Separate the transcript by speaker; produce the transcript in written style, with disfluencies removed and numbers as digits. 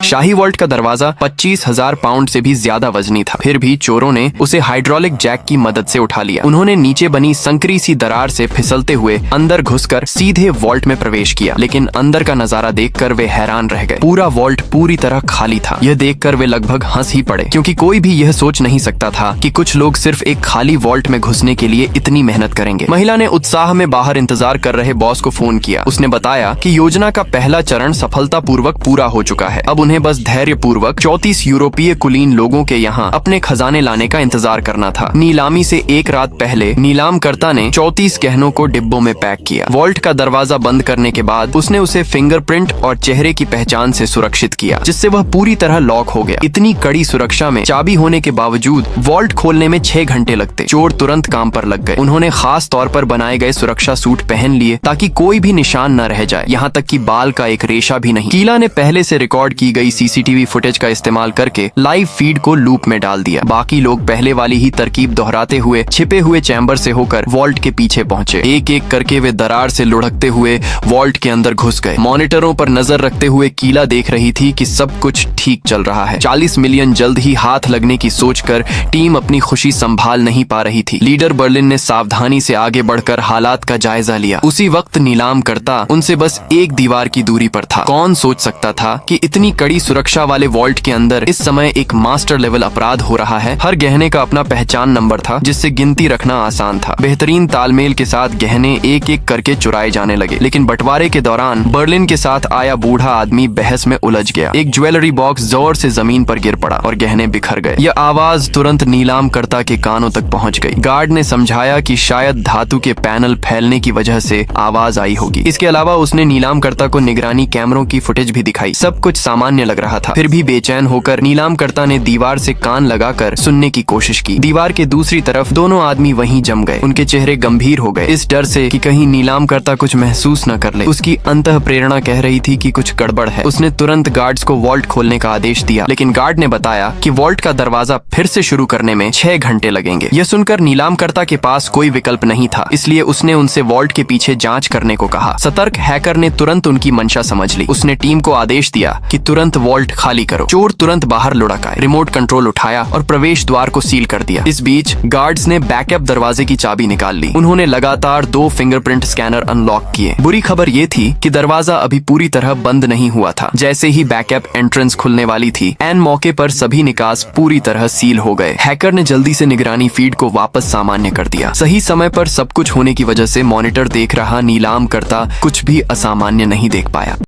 Speaker 1: शाही vault का दरवाजा 25,000 pound से भी ज्यादा वजनी था। फिर भी चोरों ने उसे हाइड्रोलिक जैक की मदद से उठा लिया। उन्होंने नीचे बनी संकरी सी दरार से फिसलते हुए अंदर घुसकर सीधे वॉल्ट में प्रवेश किया। लेकिन अंदर का नजारा देखकर वे हैरान रह गए। पूरा वॉल्ट पूरी तरह खाली था। यह देखकर वे लगभग हंस ही पड़े, क्योंकि कोई भी यह सोच नहीं सकता था कि कुछ लोग सिर्फ एक खाली वॉल्ट में घुसने के लिए इतनी मेहनत करेंगे। महिला ने उत्साह में बाहर इंतजार कर रहे बॉस को फोन किया। उसने बताया कि योजना का पहला चरण सफलतापूर्वक पूरा हो चुका है। अब उन्हें बस धैर्य पूर्वक 34 यूरोपीय कुलीन लोगों के यहाँ अपने खजाने लाने का इंतजार करना था। नीलामी से एक रात पहले नीलामकर्ता ने 34 गहनों को डिब्बों में पैक किया। वॉल्ट का दरवाजा बंद करने के बाद उसने उसे फिंगरप्रिंट और चेहरे की पहचान से सुरक्षित किया, जिससे वह पूरी तरह लॉक हो गया। इतनी कड़ी सुरक्षा में चाबी होने के बावजूद वॉल्ट खोलने में 6 घंटे लगते। चोर तुरंत काम पर लग गए। उन्होंने खास तौर पर बनाए गए सुरक्षा सूट पहन लिए ताकि कोई भी निशान न रह जाए, यहाँ तक कि बाल का एक रेशा भी नहीं। कीला ने पहले से रिकॉर्ड की गई सीसीटीवी फुटेज का इस्तेमाल करके लाइव फीड को लूप में डाल दिया। बाकी लोग पहले वाली ही तरकीब दोहराते हुए छिपे हुए चैम्बर से होकर वॉल्ट के पीछे पहुंचे। एक एक करके वे दरार से लुढ़कते हुए वॉल्ट के अंदर घुस गए। मॉनिटरों पर नजर रखते हुए कीला देख रही थी कि सब कुछ ठीक चल रहा है। 40 मिलियन जल्द ही हाथ लगने की सोचकर टीम अपनी खुशी संभाल नहीं पा रही थी। लीडर बर्लिन ने सावधानी से आगे बढ़कर हालात का जायजा लिया। उसी वक्त नीलामकर्ता उनसे बस एक दीवार की दूरी पर था। कौन सोच सकता था कि इतनी कड़ी सुरक्षा वाले वॉल्ट के अंदर इस समय एक मास्टर लेवल अपराध हो रहा है। हर गहने का अपना पहचान नंबर था, जिससे गिनती रखना आसान था। बेहतरीन तालमेल के साथ गहने एक एक करके चुराए जाने लगे। लेकिन बंटवारे के दौरान बर्लिन के साथ आया बूढ़ा आदमी बहस में उलझ गया। एक ज्वेलरी बॉक्स जोर से जमीन पर गिर पड़ा और गहने बिखर गए। यह आवाज तुरंत नीलामकर्ता के कानों तक पहुंच गई। गार्ड ने समझाया कि शायद धातु के पैनल फैलने की वजह से आवाज आई होगी। इसके अलावा उसने नीलामकर्ता को निगरानी कैमरों की फुटेज भी दिखाई। सब कुछ सामान्य लग रहा था। फिर भी बेचैन होकर नीलामकर्ता ने दीवार से कान लगाकर सुनने की कोशिश की। दीवार के दूसरी तरफ दोनों आदमी वहीं जम गए। उनके चेहरे गंभीर हो गए, इस डर से कि कहीं नीलामकर्ता कुछ महसूस न कर ले। उसकी अंतः प्रेरणा कह रही थी कि कुछ गड़बड़ है। उसने तुरंत गार्ड्स को वॉल्ट खोलने का आदेश दिया, लेकिन गार्ड ने बताया कि वॉल्ट का दरवाजा फिर से शुरू करने में 6 घंटे लगेंगे। यह सुनकर नीलामकर्ता के पास कोई विकल्प नहीं था, इसलिए उसने उनसे वॉल्ट के पीछे जांच करने को कहा। सतर्क हैकर ने तुरंत उनकी मंशा समझ ली। उसने टीम को आदेश दिया कि तुरंत वॉल्ट खाली करो। चोर तुरंत बाहर लुढ़क आए, रिमोट कंट्रोल उठाया और प्रवेश द्वार को सील कर दिया। इस बीच गार्ड्स ने बैकअप दरवाजे की चाबी निकाल ली। उन्होंने लगातार 2 फिंगरप्रिंट स्कैनर अनलॉक किए। बुरी खबर ये थी कि दरवाजा अभी पूरी तरह बंद नहीं हुआ था। जैसे ही बैकअप एंट्रेंस खुलने वाली थी, ऐन मौके पर सभी निकास पूरी तरह सील हो गए। हैकर ने जल्दी से निगरानी फीड को वापस सामान्य कर दिया। सही समय पर सब कुछ होने की वजह से मॉनिटर देख रहा नीलामकर्ता कुछ भी असामान्य नहीं देख पाया।